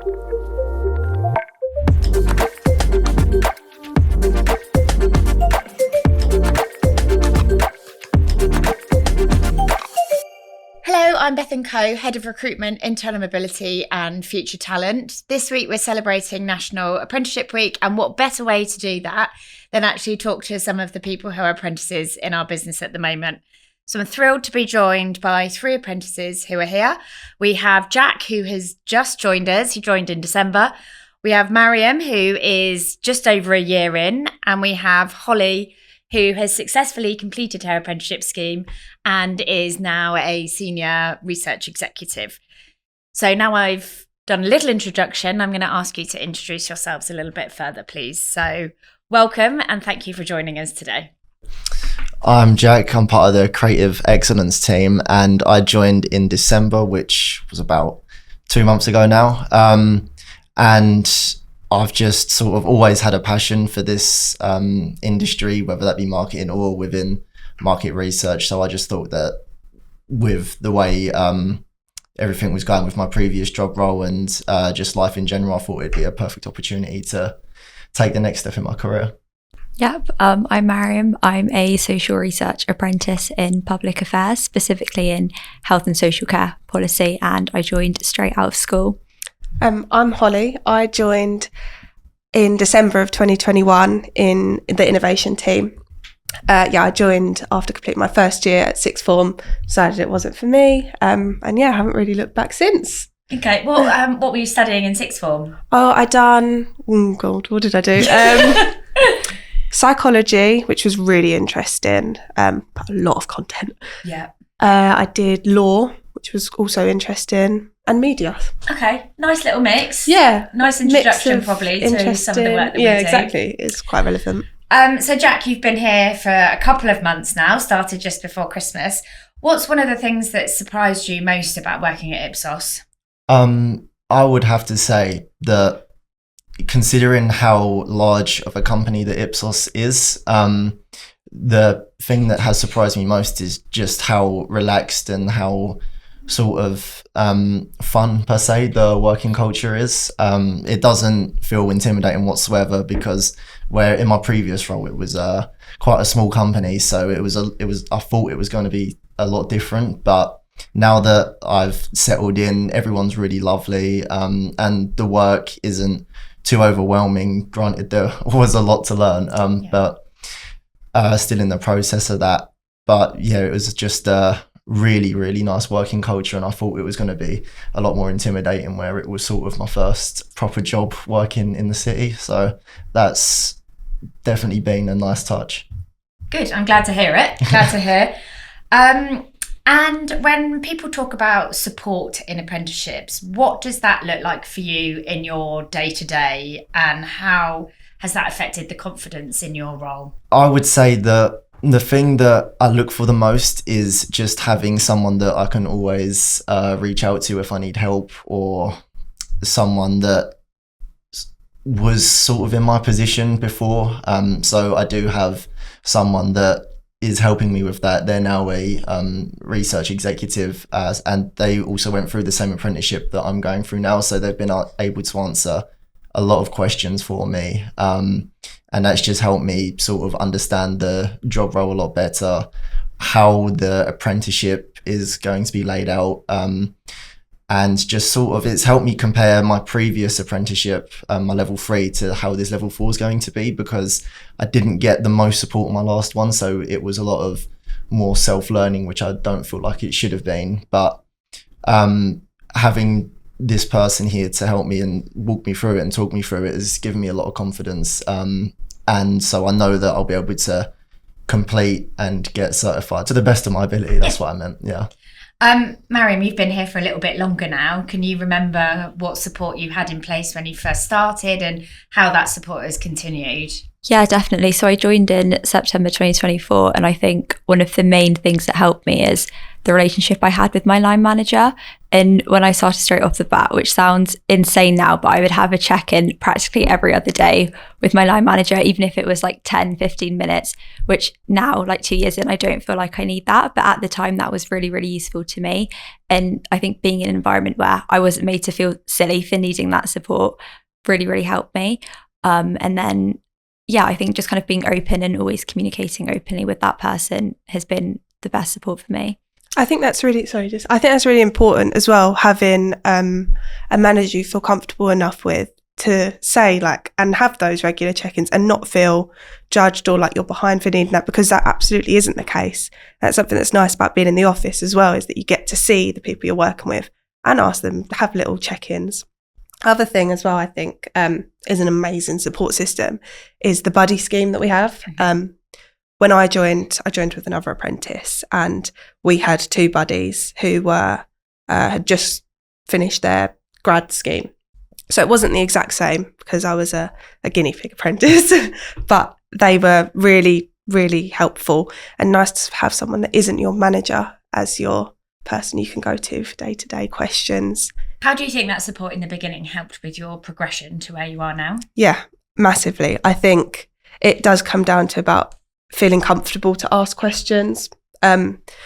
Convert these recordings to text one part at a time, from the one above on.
Hello, I'm Bethan Coe, Head of Recruitment, Internal Mobility and Future Talent. This week we're celebrating National Apprenticeship Week, and what better way to do that than actually talk to some of the people who are apprentices in our business at the moment. So I'm thrilled to be joined by 3 apprentices who are here. We have Jack, who has just joined us. He joined in December. We have Mariam, who is just over a year in, and we have Holly, who has successfully completed her apprenticeship scheme and is now a senior research executive. So now I've done a little introduction, I'm going to ask you to introduce yourselves a little bit further, please. So welcome and thank you for joining us today. I'm Jack. I'm part of the Creative Excellence team, and I joined in December, which was about 2 months ago now. And I've just sort of always had a passion for this industry, whether that be marketing or within market research. So I just thought that with the way everything was going with my previous job role and just life in general, I thought it'd be a perfect opportunity to take the next step in my career. Yep, I'm Mariam. I'm a social research apprentice in public affairs, specifically in health and social care policy, and I joined straight out of school. I'm Holly. I joined in December of 2021 in the innovation team. I joined after completing my first year at sixth form, decided it wasn't for me, and I haven't really looked back since. Okay, well, what were you studying in sixth form? What did I do? Psychology, which was really interesting, but a lot of content. Yeah. I did law, which was also interesting, and media. Okay, nice little mix. Yeah. Nice introduction probably to some of the work that we do. Yeah, exactly. It's quite relevant. So Jack, you've been here for a couple of months now, started just before Christmas. What's one of the things that surprised you most about working at Ipsos? I would have to say that considering how large of a company that Ipsos is, the thing that has surprised me most is just how relaxed and how sort of fun per se the working culture is. It doesn't feel intimidating whatsoever, because where in my previous role it was quite a small company, so I thought it was going to be a lot different, but now that I've settled in, everyone's really lovely, and the work isn't too overwhelming. Granted, there was a lot to learn, but still in the process of that. But yeah, it was just a really, really nice working culture, and I thought it was going to be a lot more intimidating, where it was sort of my first proper job working in the city. So that's definitely been a nice touch. Good, I'm glad to hear it. Glad to hear. And when people talk about support in apprenticeships, what does that look like for you in your day-to-day, and how has that affected the confidence in your role? I would say that the thing that I look for the most is just having someone that I can always reach out to if I need help, or someone that was sort of in my position before. So I do have someone that is helping me with that. They're now a research executive, and they also went through the same apprenticeship that I'm going through now, so they've been able to answer a lot of questions for me, and that's just helped me sort of understand the job role a lot better, how the apprenticeship is going to be laid out, and just sort of it's helped me compare my previous apprenticeship, my level 3, to how this level 4 is going to be, because I didn't get the most support on my last one, so it was a lot of more self-learning, which I don't feel like it should have been. But having this person here to help me and walk me through it and talk me through it has given me a lot of confidence, and so I know that I'll be able to complete and get certified to the best of my ability. That's what I meant. Yeah. Mariam, you've been here for a little bit longer now. Can you remember what support you had in place when you first started and how that support has continued? Yeah, definitely. So I joined in September 2024, and I think one of the main things that helped me is the relationship I had with my line manager. And when I started straight off the bat, which sounds insane now, but I would have a check-in practically every other day with my line manager, even if it was like 10, 15 minutes, which now, like 2 years in, I don't feel like I need that. But at the time, that was really, really useful to me. And I think being in an environment where I wasn't made to feel silly for needing that support really, really helped me. And then, yeah, I think just kind of being open and always communicating openly with that person has been the best support for me. I think that's really important as well, having a manager you feel comfortable enough with to say like, and have those regular check-ins and not feel judged or like you're behind for needing that, because that absolutely isn't the case. That's something that's nice about being in the office as well, is that you get to see the people you're working with and ask them to have little check-ins. Other thing as well, I think, is an amazing support system is the buddy scheme that we have. When I joined with another apprentice, and we had 2 buddies who were had just finished their grad scheme. So it wasn't the exact same because I was a guinea pig apprentice, but they were really, really helpful and nice to have someone that isn't your manager as your person you can go to for day-to-day questions. How do you think that support in the beginning helped with your progression to where you are now? Yeah, massively. I think it does come down to about feeling comfortable to ask questions,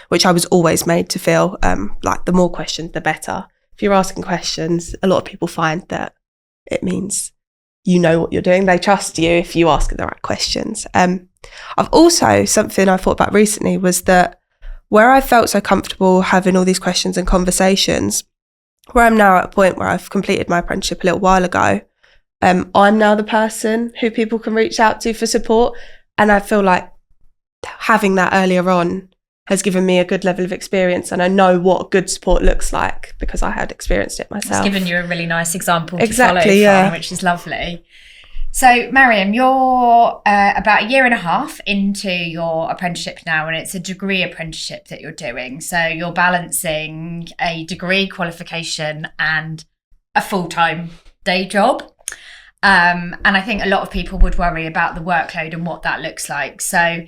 which I was always made to feel like the more questions, the better. If you're asking questions, a lot of people find that it means you know what you're doing. They trust you if you ask the right questions. I've also, something I thought about recently was that where I felt so comfortable having all these questions and conversations, where I'm now at a point where I've completed my apprenticeship a little while ago, I'm now the person who people can reach out to for support. And I feel like having that earlier on has given me a good level of experience, and I know what good support looks like because I had experienced it myself. It's given you a really nice example to Exactly, follow yeah. from, which is lovely. So, Mariam, you're about 1.5 years into your apprenticeship now, and it's a degree apprenticeship that you're doing. So you're balancing a degree qualification and a full-time day job. And I think a lot of people would worry about the workload and what that looks like. So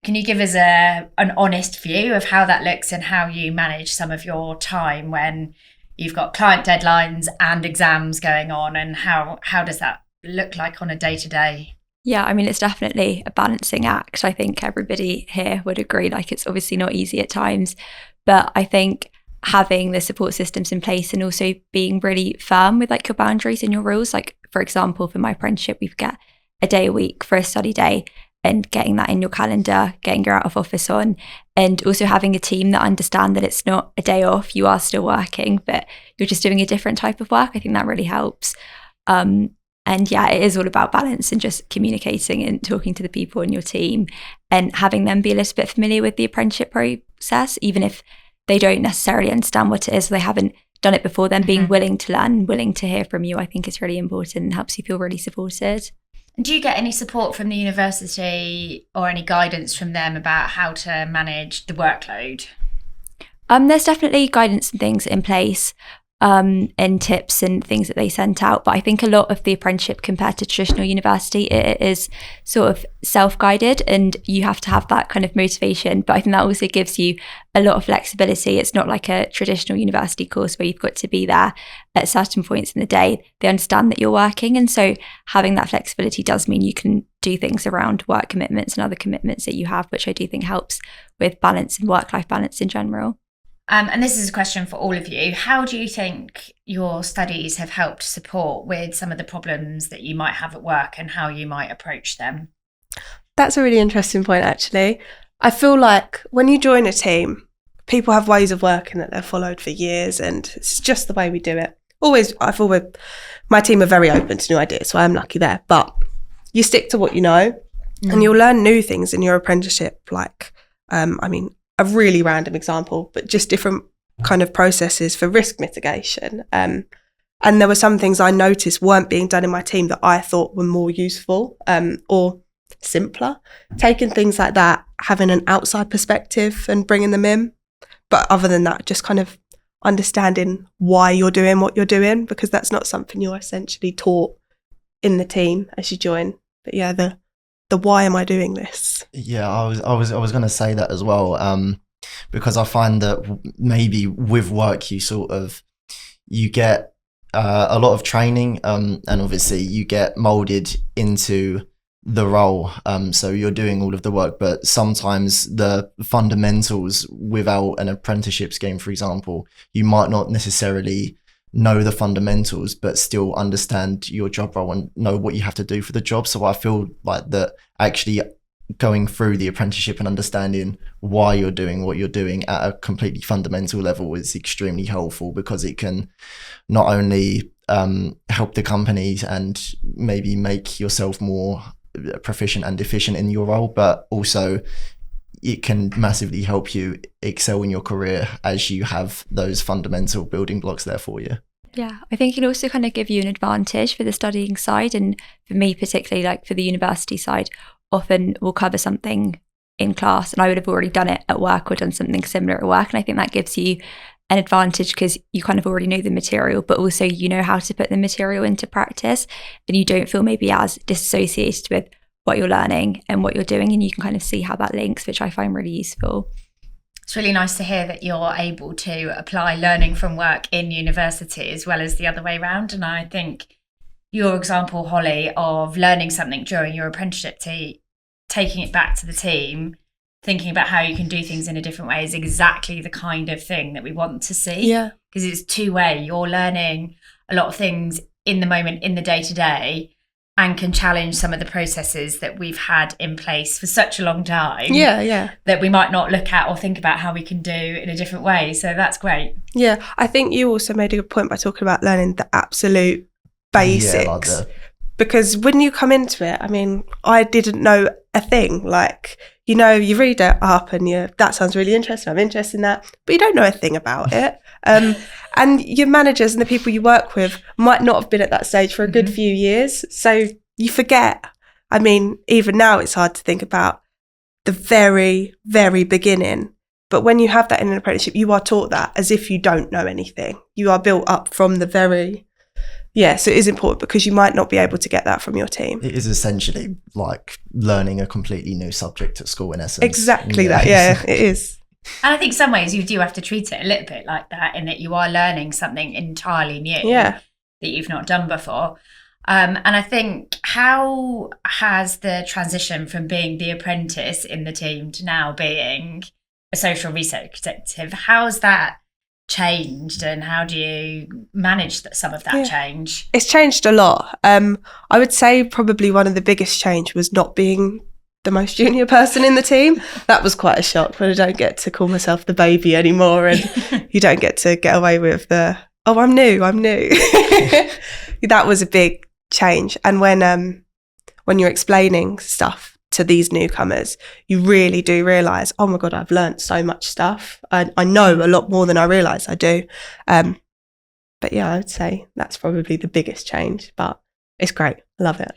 can you give us an honest view of how that looks and how you manage some of your time when you've got client deadlines and exams going on, and how does that look like on a day-to-day? Yeah, I mean, it's definitely a balancing act. I think everybody here would agree, like it's obviously not easy at times, but I think having the support systems in place and also being really firm with like your boundaries and your rules. Like, for example, for my apprenticeship, we've got a day a week for a study day, and getting that in your calendar, getting your out of office on, and also having a team that understand that it's not a day off, you are still working, but you're just doing a different type of work. I think that really helps. And yeah, it is all about balance and just communicating and talking to the people in your team and having them be a little bit familiar with the apprenticeship process, even if they don't necessarily understand what it is, they haven't done it before, then being willing to learn, willing to hear from you, I think is really important and helps you feel really supported. And do you get any support from the university or any guidance from them about how to manage the workload? There's definitely guidance and things in place, and tips and things that they sent out. But I think a lot of the apprenticeship compared to traditional university, it is sort of self-guided and you have to have that kind of motivation. But I think that also gives you a lot of flexibility. It's not like a traditional university course where you've got to be there at certain points in the day. They understand that you're working. And so having that flexibility does mean you can do things around work commitments and other commitments that you have, which I do think helps with balance and work-life balance in general. And this is a question for all of you. How do you think your studies have helped support with some of the problems that you might have at work and how you might approach them? That's a really interesting point, actually. I feel like when you join a team, people have ways of working that they've followed for years, and it's just the way we do it. I feel my team are very open to new ideas, so I'm lucky there. But you stick to what you know, and you'll learn new things in your apprenticeship. Like, a really random example, but just different kind of processes for risk mitigation. And there were some things I noticed weren't being done in my team that I thought were more useful or simpler. Taking things like that, having an outside perspective and bringing them in. But other than that, just kind of understanding why you're doing what you're doing, because that's not something you're essentially taught in the team as you join. But yeah, the why am I doing this? Yeah, I was going to say that as well, because I find that maybe with work you sort of you get a lot of training, and obviously you get molded into the role. So you're doing all of the work, but sometimes the fundamentals without an apprenticeship scheme, for example, you might not necessarily know the fundamentals, but still understand your job role and know what you have to do for the job. So I feel like that actually going through the apprenticeship and understanding why you're doing what you're doing at a completely fundamental level is extremely helpful, because it can not only help the companies and maybe make yourself more proficient and efficient in your role, but also it can massively help you excel in your career as you have those fundamental building blocks there for you. Yeah, I think it can also kind of give you an advantage for the studying side. And for me, particularly like for the university side, often we'll cover something in class and I would have already done it at work or done something similar at work. And I think that gives you an advantage because you kind of already know the material, but also you know how to put the material into practice and you don't feel maybe as disassociated with what you're learning and what you're doing, and you can kind of see how that links, which I find really useful. It's really nice to hear that you're able to apply learning from work in university as well as the other way around. And I think your example, Holly, of learning something during your apprenticeship, taking it back to the team, thinking about how you can do things in a different way is exactly the kind of thing that we want to see. Yeah. Because it's two-way. You're learning a lot of things in the moment, in the day-to-day, and can challenge some of the processes that we've had in place for such a long time. Yeah. That we might not look at or think about how we can do in a different way. So that's great. Yeah. I think you also made a good point by talking about learning the absolute basics. Yeah, like the Because when you come into it, I mean, I didn't know a thing. Like, you know, you read it up and that sounds really interesting. I'm interested in that. But you don't know a thing about it. And your managers and the people you work with might not have been at that stage for a good few years. So you forget. I mean, even now it's hard to think about the very, very beginning. But when you have that in an apprenticeship, you are taught that as if you don't know anything. You are built up from the very... Yeah, so it is important because you might not be able to get that from your team. It is essentially like learning a completely new subject at school in essence. Exactly that, yeah, it is. And I think some ways you do have to treat it a little bit like that, in that you are learning something entirely new that you've not done before. And I think, how has the transition from being the apprentice in the team to now being a social research executive, how's that changed, and how do you manage some of that change? It's changed a lot. I would say probably one of the biggest change was not being the most junior person in the team. That was quite a shock, when I don't get to call myself the baby anymore, and you don't get to get away with the, oh, I'm new. That was a big change. And when you're explaining stuff to these newcomers, you really do realise, oh my God, I've learnt so much stuff. I know a lot more than I realise I do. But yeah, I would say that's probably the biggest change, but it's great. Love it.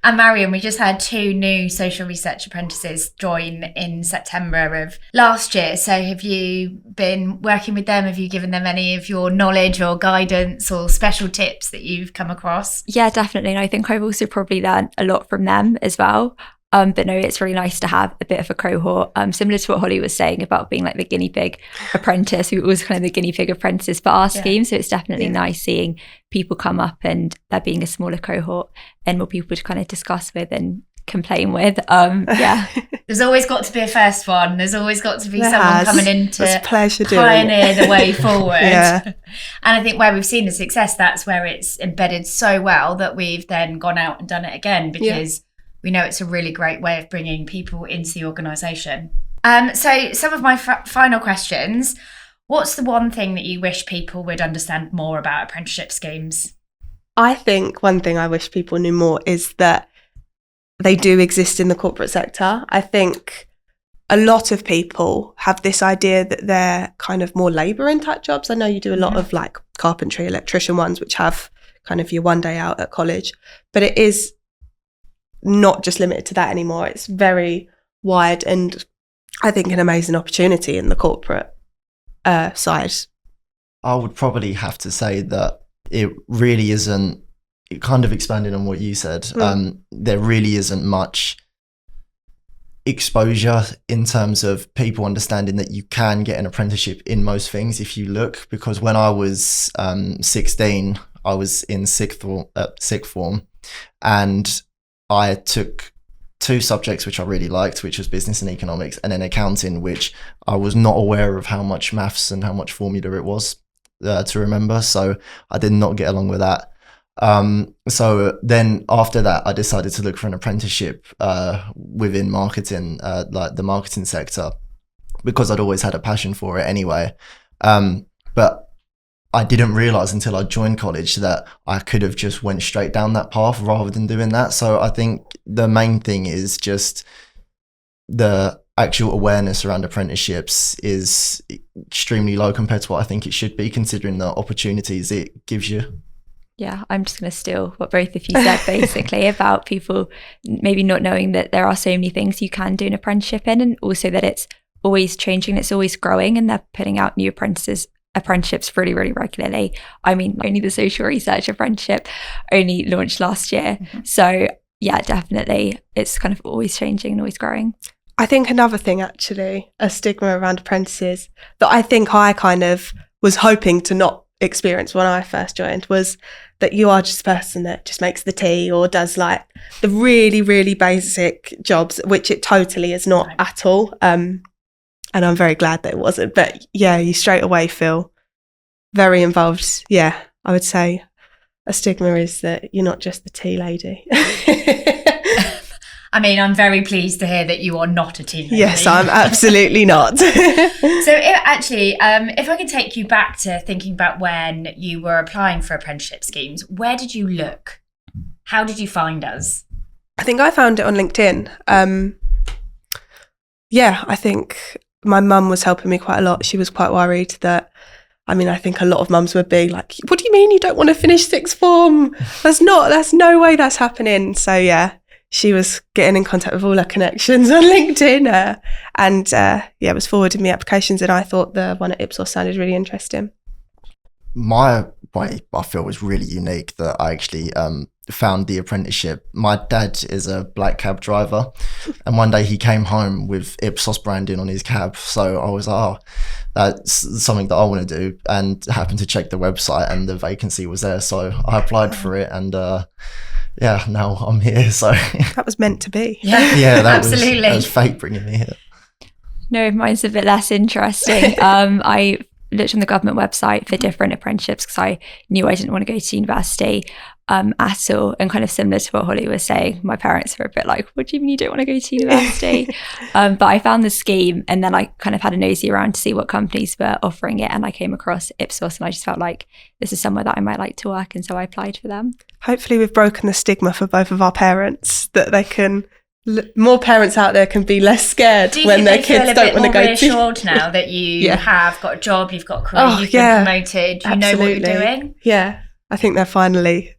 And Mariam, we just had 2 new social research apprentices join in September of last year. So have you been working with them? Have you given them any of your knowledge or guidance or special tips that you've come across? Yeah, definitely. And I think I've also probably learned a lot from them as well. But no, it's really nice to have a bit of a cohort, similar to what Holly was saying about being like the guinea pig apprentice. We were always kind of the guinea pig apprentices for our scheme. So it's definitely nice seeing people come up and there being a smaller cohort and more people to kind of discuss with and complain with. There's always got to be a first one. There's always got to be someone coming in to pioneer the way forward. And I think where we've seen the success, that's where it's embedded so well that we've then gone out and done it again, because we know it's a really great way of bringing people into the organisation. So some of my final questions. What's the one thing that you wish people would understand more about apprenticeship schemes? I think one thing I wish people knew more is that they do exist in the corporate sector. I think a lot of people have this idea that they're kind of more labouring type jobs. I know you do a lot of like carpentry, electrician ones, which have kind of your one day out at college, but it is not just limited to that anymore. It's very wide, and I think an amazing opportunity in the corporate side. I would probably have to say that it really isn't, it kind of expanded on what you said, there really isn't much exposure in terms of people understanding that you can get an apprenticeship in most things if you look. Because when I was 16, I was in sixth form, and I took 2 subjects which I really liked, which was business and economics, and then accounting, which I was not aware of how much maths and how much formula it was to remember. So I did not get along with that. So then after that, I decided to look for an apprenticeship within marketing, like the marketing sector, because I'd always had a passion for it anyway. But I didn't realize until I joined college that I could have just went straight down that path rather than doing that. So I think the main thing is just the actual awareness around apprenticeships is extremely low compared to what I think it should be, considering the opportunities it gives you. Yeah, I'm just going to steal what both of you said basically about people maybe not knowing that there are so many things you can do an apprenticeship in, and also that it's always changing, it's always growing, and they're putting out new apprenticeships really, really regularly. I mean, only the social research apprenticeship only launched last year. Mm-hmm. So yeah, definitely it's kind of always changing and always growing. I think another thing, actually, a stigma around apprentices that I think I kind of was hoping to not experience when I first joined was that you are just a person that just makes the tea or does like the really, really basic jobs, which it totally is not at all. And I'm very glad that it wasn't. But yeah, you straight away feel very involved. Yeah, I would say a stigma is that you're not just the tea lady. I mean, I'm very pleased to hear that you are not a tea lady. Yes, I'm absolutely not. So if I can take you back to thinking about when you were applying for apprenticeship schemes, where did you look? How did you find us? I think I found it on LinkedIn. Yeah, I think my mum was helping me quite a lot. She was quite worried that, I mean, I think a lot of mums would be like, what do you mean you don't want to finish sixth form? That's no way that's happening. So yeah, she was getting in contact with all her connections on LinkedIn and was forwarding me applications, and I thought the one at Ipsos sounded really interesting. My way, I feel, was really unique that I actually found the apprenticeship. My dad is a black cab driver, and one day he came home with Ipsos branding on his cab. So I was like, oh, that's something that I want to do, and happened to check the website and the vacancy was there. So I applied for it, and yeah, now I'm here. So that was meant to be. Yeah, that absolutely. That was fate bringing me here. No, mine's a bit less interesting. I looked on the government website for different apprenticeships because I knew I didn't want to go to university at all. And kind of similar to what Holly was saying, my parents were a bit like, what do you mean you don't want to go to university? But I found the scheme, and then I kind of had a nosy around to see what companies were offering it, and I came across Ipsos, and I just felt like this is somewhere that I might like to work, and so I applied for them. Hopefully we've broken the stigma for both of our parents, that they can more parents out there can be less scared when their kids don't want to go to. Do you feel a bit more reassured now that you have got a job, you've got a career, you've been promoted, you know what you're doing? Yeah, I think they're finally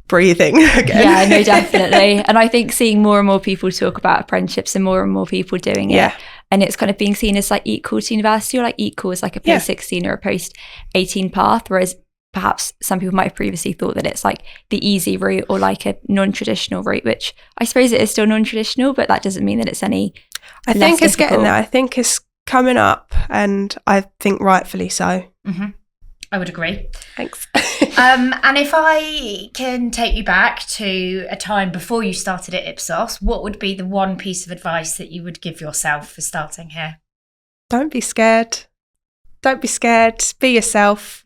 breathing again. Yeah, no, definitely. And I think seeing more and more people talk about apprenticeships and more people doing it, and it's kind of being seen as like equal to university, or like equal as like a post-16 or a post-18 path, whereas perhaps some people might have previously thought that it's like the easy route or like a non-traditional route, which I suppose it is still non-traditional, but that doesn't mean that it's any I think it's difficult. Getting there. I think it's coming up, and I think rightfully so. Mm-hmm. I would agree. Thanks. And if I can take you back to a time before you started at Ipsos, what would be the one piece of advice that you would give yourself for starting here? Don't be scared. Don't be scared. Be yourself.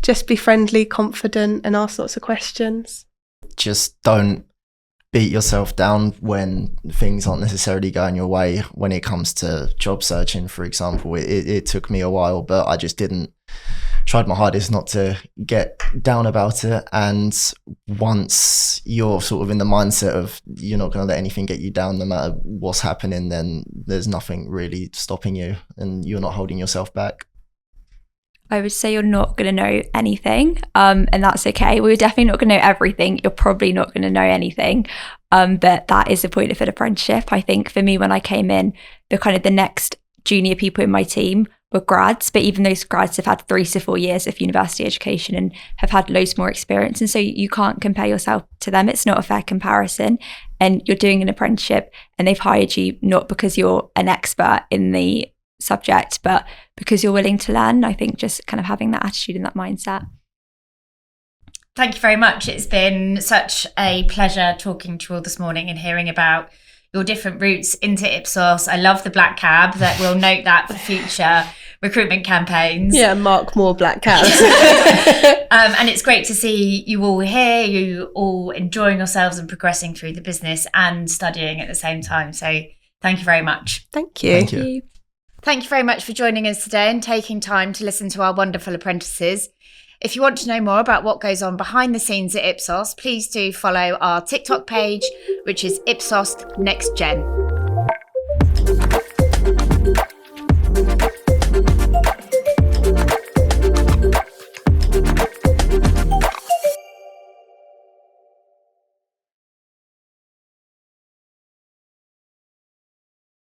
Just be friendly, confident, and ask lots of questions. Just don't beat yourself down when things aren't necessarily going your way. When it comes to job searching, for example, it took me a while, but I just tried my hardest not to get down about it. And once you're sort of in the mindset of you're not going to let anything get you down no matter what's happening, then there's nothing really stopping you, and you're not holding yourself back. I would say you're not going to know anything, and that's okay. We're definitely not going to know everything. You're probably not going to know anything, but that is the point of an apprenticeship. I think for me, when I came in, the next junior people in my team were grads, but even those grads have had 3 to 4 years of university education and have had loads more experience, and so you can't compare yourself to them. It's not a fair comparison, and you're doing an apprenticeship and they've hired you not because you're an expert in the subject, but because you're willing to learn. I think just kind of having that attitude and that mindset. Thank you very much. It's been such a pleasure talking to you all this morning and hearing about your different routes into Ipsos. I love the black cab. That we'll note that for future recruitment campaigns. Yeah, mark more black cabs. And it's great to see you all here, you all enjoying yourselves and progressing through the business and studying at the same time. So thank you very much. Thank you. Thank you. Thank you very much for joining us today and taking time to listen to our wonderful apprentices. If you want to know more about what goes on behind the scenes at Ipsos, please do follow our TikTok page, which is Ipsos Next Gen.